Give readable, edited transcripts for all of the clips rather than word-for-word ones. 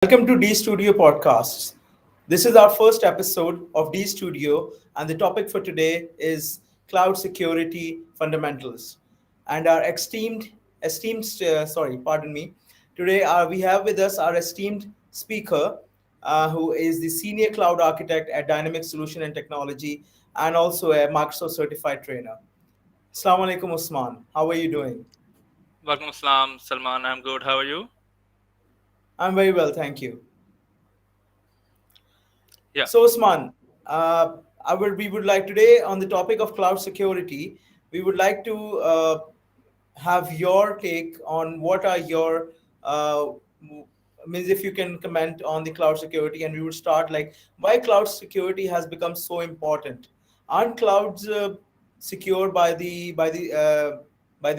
Welcome to DSTUDIO podcasts. This is our first episode of DSTUDIO, and the topic for today is cloud security fundamentals. And our pardon me. Today we have with us our esteemed speaker, who is the senior cloud architect at Dynamic Solution and Technology, and also a Microsoft certified trainer. Assalamu alaikum, Usman. How are you doing? Walaikum Assalam, Salman. I'm good. How are you? I'm very well, thank you. Yeah, So, Usman, we would like today on the topic of cloud security, we would like to have your take on what are your means if you can comment on the cloud security, and we would start like why cloud security has become so important. Aren't clouds secure by the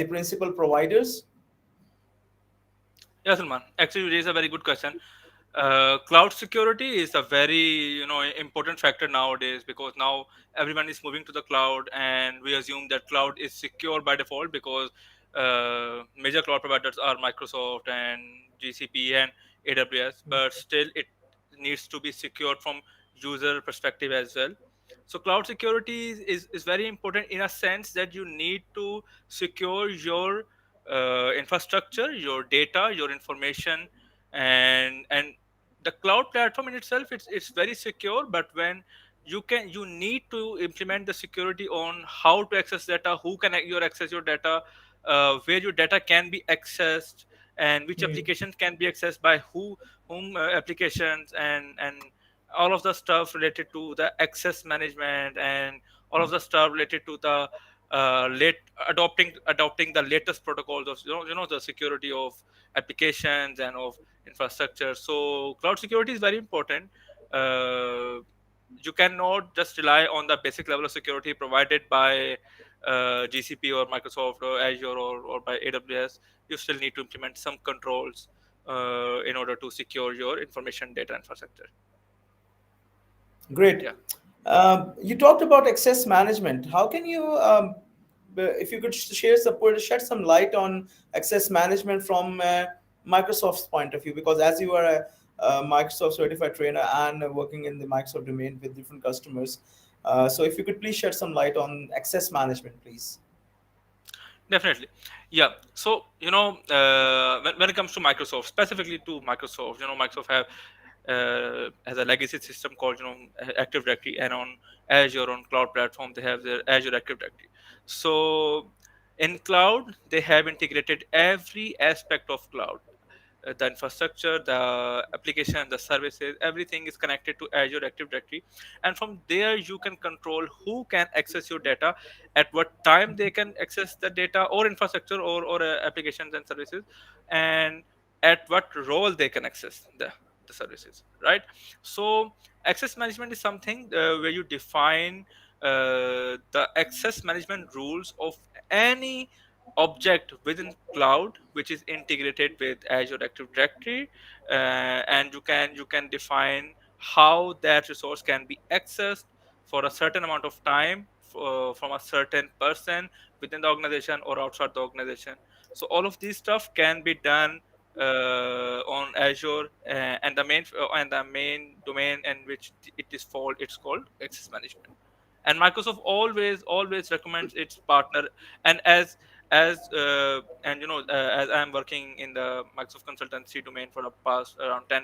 principal providers? yeah, Salman. Actually, you raised a very good question. Cloud security is a very important factor nowadays because now everyone is moving to the cloud, and we assume that cloud is secure by default because major cloud providers are Microsoft and GCP and AWS, but still it needs to be secured from user perspective as well. So cloud security is very important in a sense that you need to secure your infrastructure, your data, your information, and the cloud platform in itself, it's very secure. But when you need to implement the security on how to access data, who can access your data, where your data can be accessed, and which Hmm. applications can be accessed by whom applications, and all of the stuff related to the access management, and all of the stuff related to the late adopting the latest protocols of the security of applications and of infrastructure. So cloud security is very important. uh, you cannot just rely on the basic level of security provided by GCP or Microsoft or Azure, or by AWS. You still need to implement some controls in order to secure your information data infrastructure. Great. Yeah, You talked about access management. How can you, if you could shed some light on access management from Microsoft's point of view? Because as you are a Microsoft certified trainer and working in the Microsoft domain with different customers, so if you could please shed some light on access management, please. definitely. Yeah. So when it comes to Microsoft, specifically to Microsoft, Microsoft have has a legacy system called Active Directory, and on Azure, on cloud platform, they have their Azure Active Directory. So in cloud, they have integrated every aspect of cloud. The infrastructure, the application, the services, everything is connected to Azure Active Directory. And from there, you can control who can access your data, at what time they can access the data or infrastructure, or applications and services, and at what role they can access the services, right? So access management is something where you define the access management rules of any object within cloud which is integrated with Azure Active Directory, and you can define how that resource can be accessed for a certain amount of time, from a certain person within the organization or outside the organization. So all of these stuff can be done on Azure, and the main domain in which it is called, it's called access management. And Microsoft always recommends its partner. And as I'm working in the Microsoft consultancy domain for the past around 10.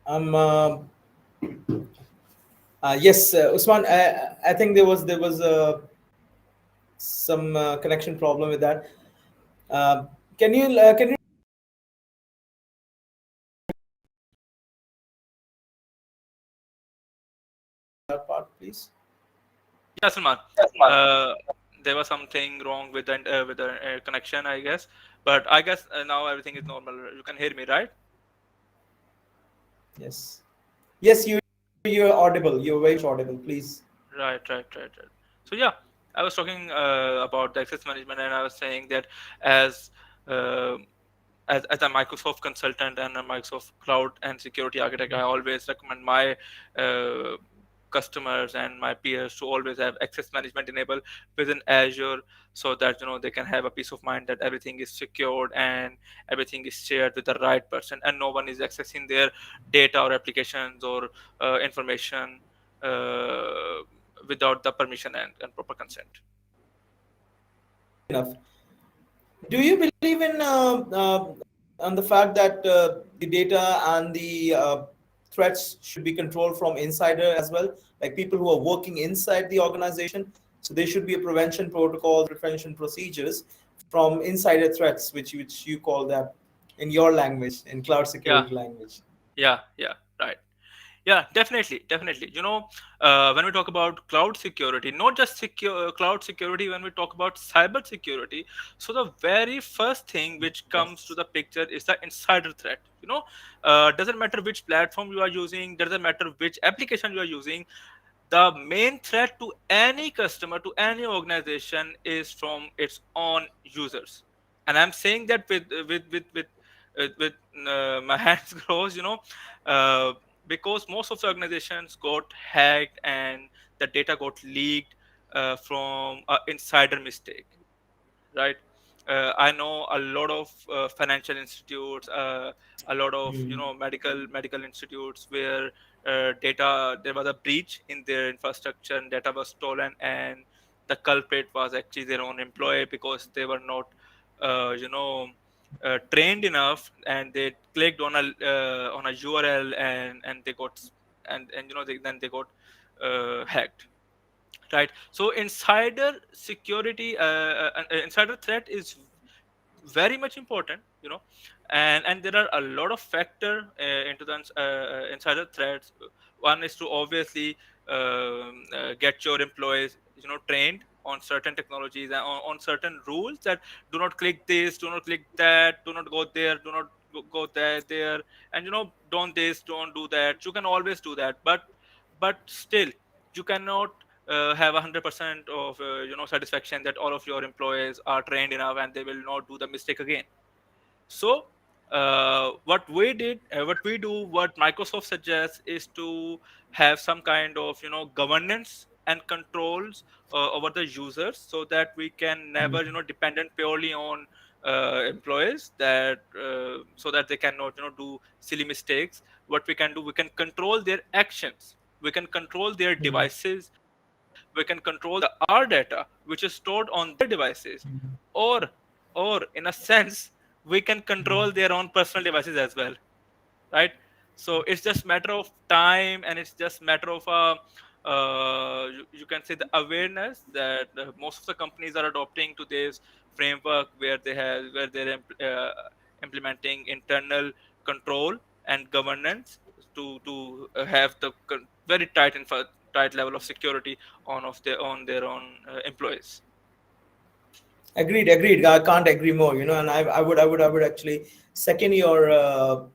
Um, uh, yes, Usman. I think there was some connection problem with that. Um, can you that part, please? Yeah, Salman. Uh, there was something wrong with the connection, I guess. But I guess now everything is normal. You can hear me, right? Yes. Yes, you're audible. You're very much audible. Please. Right. So yeah, I was talking about the access management, and I was saying that as uh, as a Microsoft consultant and a Microsoft cloud and security architect, I always recommend my uh, customers and my peers to always have access management enabled within Azure, so that they can have a peace of mind that everything is secured and everything is shared with the right person, and no one is accessing their data or applications or information uh, without the permission and proper consent. Enough. Do you believe in on the fact that the data and the threats should be controlled from insider as well, like people who are working inside the organization? So there should be a prevention protocols, prevention procedures from insider threats, which you call that in your language, in cloud Yeah, security language. yeah, right. Yeah, definitely. When we talk about cloud security, not just secure cloud security, when we talk about cyber security, so the very first thing which comes to Yes. the picture is the insider threat. Doesn't matter which platform you are using, doesn't matter which application you are using, the main threat to any customer, to any organization, is from its own users. And I'm saying that with my hands closed, uh, because most of the organizations got hacked and the data got leaked from an insider mistake, right? I know a lot of financial institutes, a lot of medical institutes where data there was a breach in their infrastructure and data was stolen, and the culprit was actually their own employee because they were not trained enough, and they clicked on a URL, and they got and then they got hacked, right? So insider threat is very much important, and there are a lot of factor into the insider threats. One is to obviously get your employees trained on certain technologies and on certain rules, that do not click this, do not click that, do not go there, do not go there, and don't this, don't do that. You can always do that, but still you cannot have 100% of satisfaction that all of your employees are trained enough and they will not do the mistake again. So what we do, what Microsoft suggests, is to have some kind of governance and controls over the users, so that we can never dependent purely on employees, that so that they cannot do silly mistakes. What we can do, we can control their actions, we can control their devices, we can control our data which is stored on their devices, or in a sense we can control their own personal devices as well, right? So it's just matter of time, and it's just matter of you can say the awareness that most of the companies are adopting to this framework, where they're implementing internal control and governance to have the very tight level of security on their own employees. Agreed. I can't agree more. And I would actually second your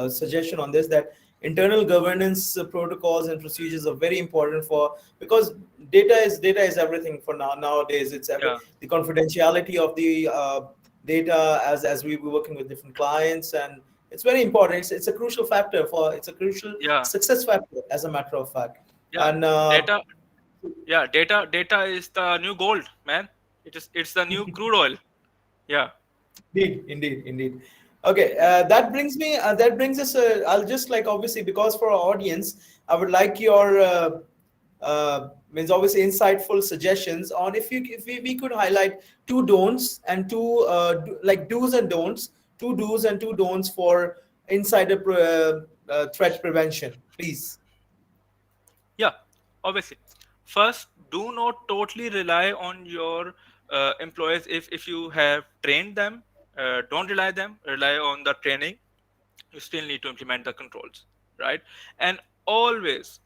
suggestion on this, that internal governance protocols and procedures are very important for, because data is everything for nowadays. It's Yeah, the confidentiality of the data as we were working with different clients, and it's very important. It's a crucial factor for it's a crucial yeah, success factor, as a matter of fact. yeah. And Data, yeah, data is the new gold, man. It's the new crude oil. Yeah, Indeed. Okay, that brings me. That brings us. I'll just, like, obviously, because for our audience, I would like your means obviously insightful suggestions on, if we could highlight two don'ts and two like do's and don'ts, two do's and two don'ts for insider threat prevention, please. yeah, obviously. First, do not totally rely on your employees, if you have trained them, don't rely on the training. You still need to implement the controls, right? And always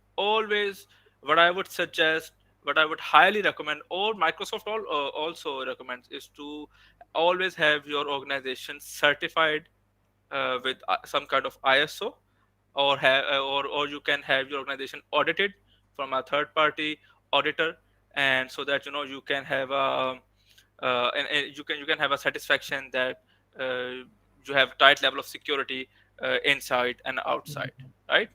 what I would suggest, what I would highly recommend, or Microsoft also recommends, is to always have your organization certified with some kind of ISO, or you can have your organization audited from a third party auditor. And so that you can have a you can have a satisfaction that you have tight level of security inside and outside, right?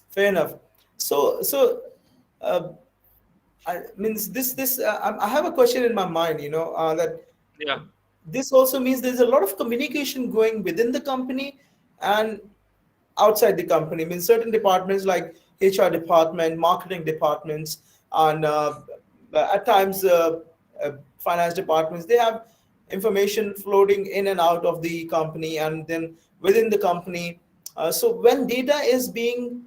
Fair enough. So uh, I means this. I have a question in my mind. That Yeah, this also means there's a lot of communication going within the company and outside the company. I mean, certain departments like HR department, marketing departments, and at times finance departments, they have information floating in and out of the company and then within the company. So when data is being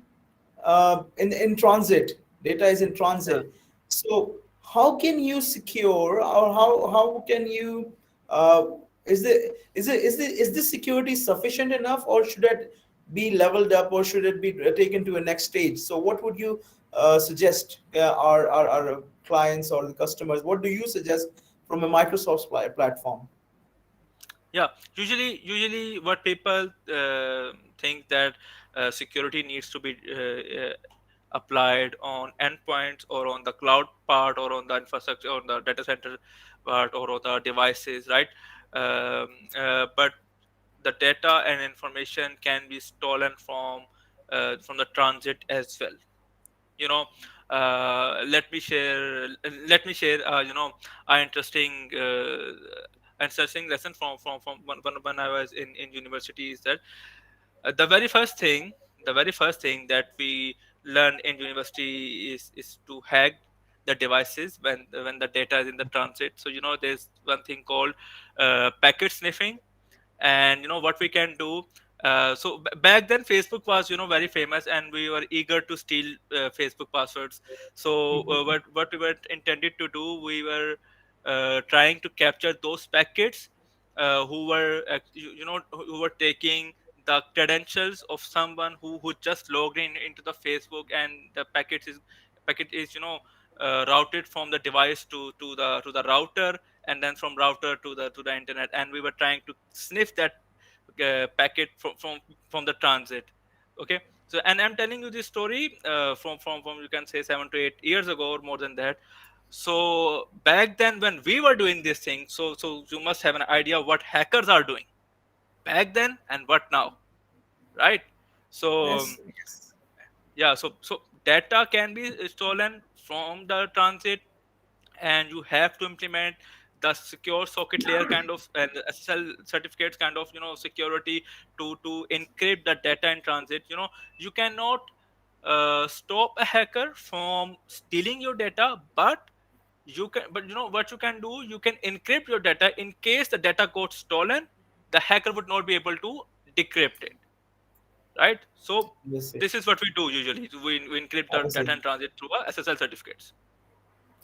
in transit, data is in yeah, transit. So how can you secure, or how can you uh, is this security sufficient enough, or should it be leveled up, or should it be taken to a next stage? So what would you suggest our clients or the customers? What do you suggest from a Microsoft platform? yeah. Usually what people think that security needs to be applied on endpoints, or on the cloud part, or on the infrastructure, or the data center part, or on the devices, right? But the data and information can be stolen from the transit as well. you know let me share an interesting lesson from when I was in university. Is that the very first thing that we learn in university is to hack the devices when the data is in the transit. So there's one thing called packet sniffing. And what we can do. Back then Facebook was very famous, and we were eager to steal Facebook passwords. So what we were intended to do, we were trying to capture those packets who were who were taking the credentials of someone who just logged into the Facebook, and the packet is routed from the device to the router, and then from router to the internet. And we were trying to sniff that packet from the transit. Okay. So, and I'm telling you this story from you can say 7 to 8 years ago, or more than that. So back then when we were doing this thing, so you must have an idea what hackers are doing back then and what now, right? So Yes, yes. yeah, so data can be stolen from the transit, and you have to implement the secure socket layer kind of, and SSL certificates kind of security to encrypt the data in transit. You cannot stop a hacker from stealing your data, but what you can do, you can encrypt your data. In case the data got stolen, the hacker would not be able to decrypt it, right? So Yes, this is what we do usually. We encrypt the data yes. in transit through a SSL certificates.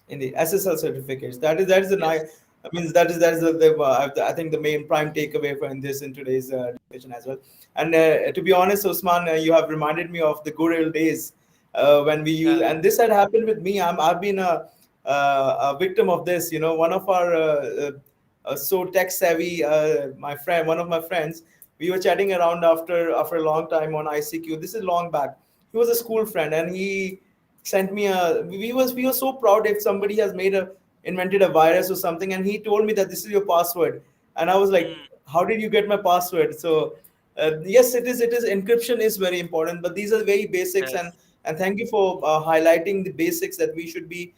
Indeed, SSL certificates. That is the Yes. nice. I mean, that is I think the main prime takeaway from this in today's discussion as well. And to be honest, Usman, you have reminded me of the good old days when we use. Yeah. And this had happened with me. I've been a victim of this. One of our so tech savvy, my friend, one of my friends, we were chatting around after a long time on ICQ. This is long back. He was a school friend, and he sent me a we were so proud if somebody has invented a virus or something, and he told me that this is your password. And I was like, Hmm. how did you get my password? So yes, it is encryption is very important, but these are very basics. and Yes. and thank you for highlighting the basics, that we should be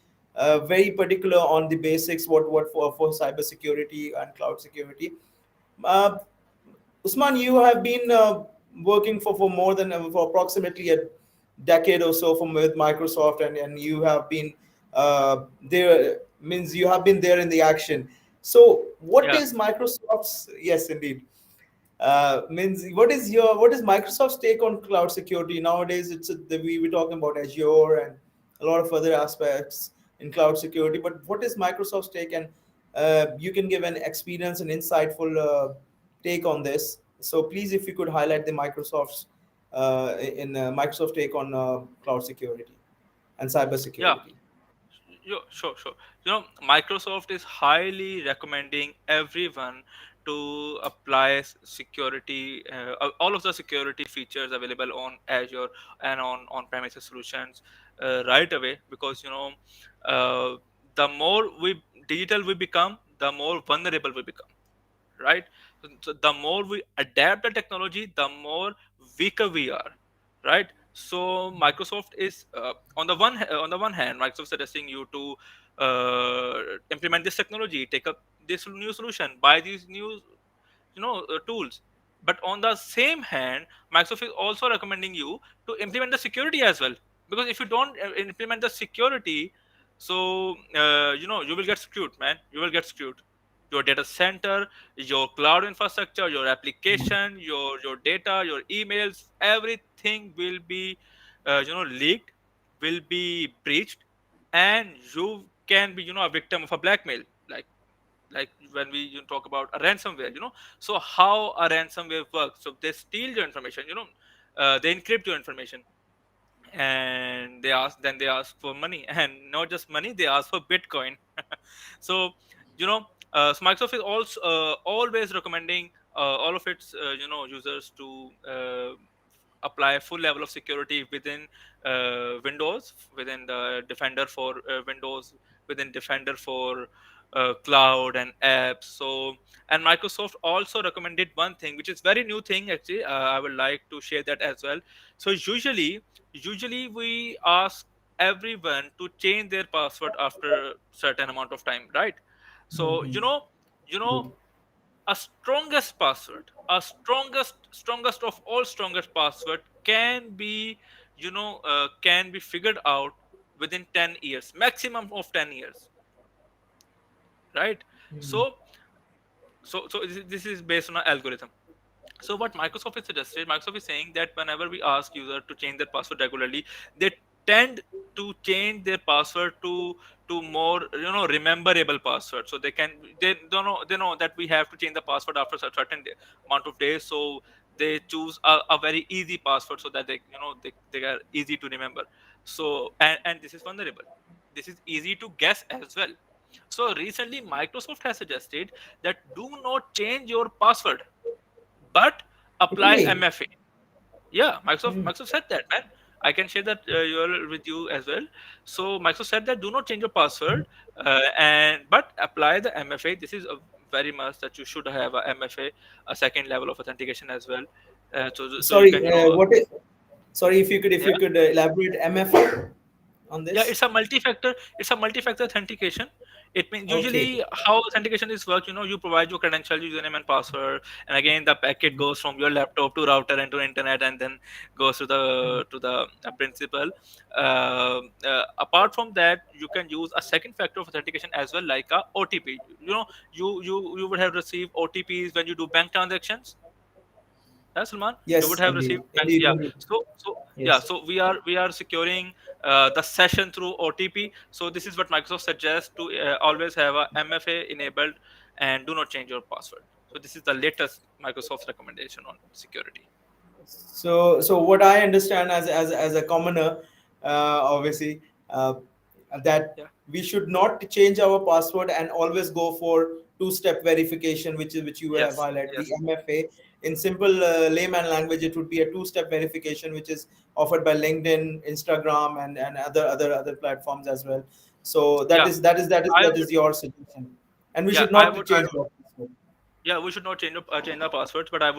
very particular on the basics, what for cyber security and cloud security. uh, Usman, you have been working for more than for approximately a decade or so from with Microsoft, and you have been there. Means you have been there in the action. So, what Yeah. is Microsoft's? Yes, indeed. Means what is Microsoft's take on cloud security nowadays? We were talking about Azure and a lot of other aspects. in cloud security. But what is Microsoft's take? And you can give an experience and insightful take on this. So please, if you could highlight the Microsoft's in Microsoft take on cloud security and cyber Yeah. security. Sure. Microsoft is highly recommending everyone to apply security, all of the security features available on Azure and on-premises solutions right away, because uh, the more we digital we become, the more vulnerable we become, right? So the more we adapt the technology, the more weaker we are, right? So Microsoft is on the one hand, Microsoft suggesting you to implement this technology, take up this new solution, buy these new tools. But on the same hand, Microsoft is also recommending you to implement the security as well, because if you don't implement the security, so you will get screwed, man. You will get screwed. Your data center, your cloud infrastructure, your application, your data, your emails, everything will be leaked, will be breached, and you can be a victim of a blackmail, like when we talk about a ransomware. So how a ransomware works: so they steal your information, they encrypt your information, and they ask for money, and not just money, they ask for bitcoin. So Microsoft is also always recommending all of its users to apply a full level of security within Windows, within the Defender for Windows, within Defender for cloud and apps. So, and Microsoft also recommended one thing, which is very new thing actually. I would like to share that as well. So usually we ask everyone to change their password after certain amount of time, right? So you know a strongest password, a strongest of all strongest password can be can be figured out within 10 years, maximum of 10 years, right? So so so this is based on an algorithm. So what Microsoft is suggested, Microsoft is saying that whenever we ask user to change their password regularly, they tend to change their password to more rememberable password. So they don't know, they know that we have to change the password after a certain amount of days. So they choose a very easy password, so that they are easy to remember. So and this is vulnerable, this is easy to guess as well. So recently Microsoft has suggested that do not change your password, but apply Really? MFA. Yeah, Microsoft Hmm. Microsoft said that, man. I can share that URL with you as well. So Microsoft said that do not change your password, and but apply the MFA. This is a very must that you should have a MFA, a second level of authentication as well. So you Sorry, can what is? Sorry, if yeah. you could elaborate MFA on Yeah, this. it's a multi-factor authentication. It means Okay. usually how authentication is work, you provide your credential, username and password, and again the packet goes from your laptop to router and to internet, and then goes to the principal. Apart from that, you can use a second factor of authentication as well, like a OTP. You would have received OTPs when you do bank transactions. Yeah, Salman, you would Yes, have indeed, received bank. indeed, Yeah. indeed. Yes. So we are securing the session through OTP. So this is what Microsoft suggests to always have a MFA enabled, and do not change your password. So this is the latest Microsoft's recommendation on security. So what I understand as a commoner, obviously, that Yeah. we should not change our password and always go for two-step verification, which you have Yes. highlighted, the Yes. MFA. In simple layman language, it would be a two-step verification, which is offered by LinkedIn, Instagram, and other platforms as well. So Yeah. I that would. is your suggestion, and we Yeah. should not change our password. Yeah. We should not change the passwords, but I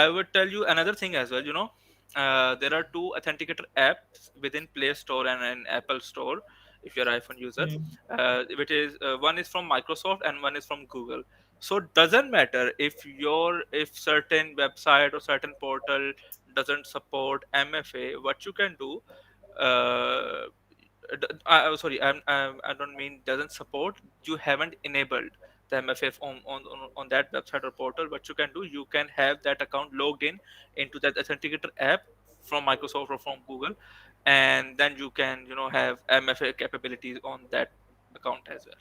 would tell you another thing as well. There are two authenticator apps within Play Store and an Apple Store. If you're an iPhone user, which is one is from Microsoft and one is from Google. So doesn't matter if certain website or certain portal doesn't support MFA. What you can do, uh, sorry, I don't mean doesn't support. You haven't enabled the MFF on that website or portal. What you can do, you can have that account logged in into that authenticator app from Microsoft or from Google, and then you can have MFA capabilities on that account as well.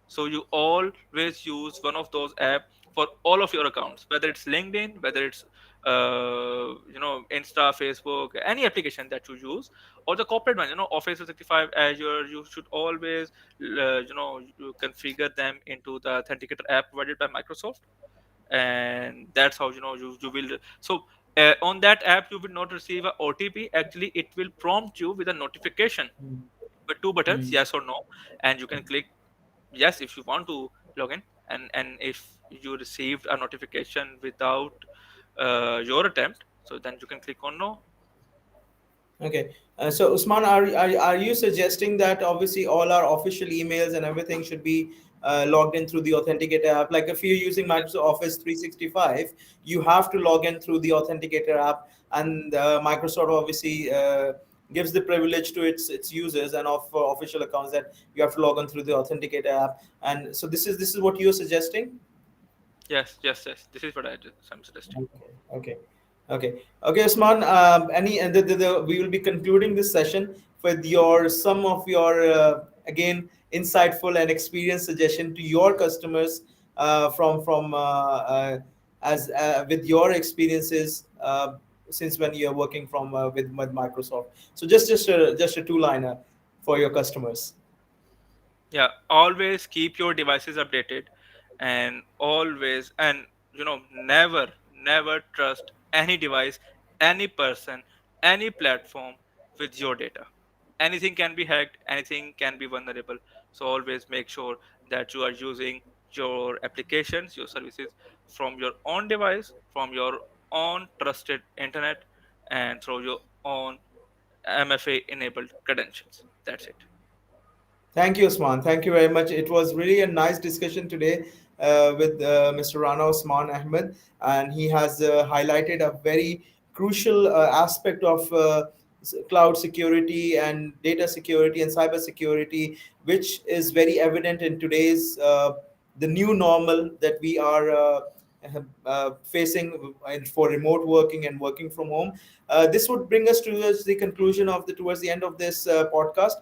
So you always use one of those app for all of your accounts, whether it's LinkedIn, whether it's Insta, Facebook, any application that you use, or the corporate one, Office 365, Azure. You should always you configure them into the Authenticator app provided by Microsoft. And that's how you will. So on that app you will not receive a OTP. Actually, it will prompt you with a notification with two buttons, Mm. yes or no, and you can click yes if you want to log in. And if you received a notification without your attempt, so then you can click on no. Okay. So Usman, are you suggesting that obviously all our official emails and everything should be logged in through the Authenticator app? Like if you're using Microsoft Office 365, you have to log in through the Authenticator app, and Microsoft obviously gives the privilege to its users and of official accounts that you have to log in through the Authenticator app. And so this is what you're suggesting. Yes, yes, yes, this is what I'm suggesting. Okay, okay, okay, Usman. Any we will be concluding this session with your some of your again insightful and experienced suggestion to your customers from as with your experiences since when you are working from with Microsoft. So just a two liner for your customers. Yeah, always keep your devices updated, and always, and never trust any device, any person, any platform with your data. Anything can be hacked, anything can be vulnerable. So always make sure that you are using your applications, your services from your own device, from your own trusted internet, and through your own MFA enabled credentials. That's it. Thank you, Usman. Thank you very much. It was really a nice discussion today with Mr. Rana Usman Ahmed, and he has highlighted a very crucial aspect of cloud security and data security and cyber security, which is very evident in today's the new normal that we are facing for remote working and working from home. This would bring us towards the conclusion of the towards the end of this podcast.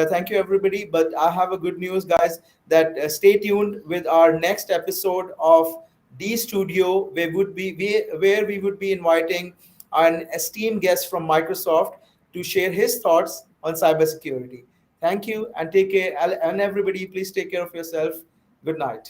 Thank you, everybody. But I have a good news, guys, that stay tuned with our next episode of D Studio, where we would be inviting an esteemed guest from Microsoft to share his thoughts on cybersecurity. Thank you and take care. And everybody, please take care of yourself. Good night.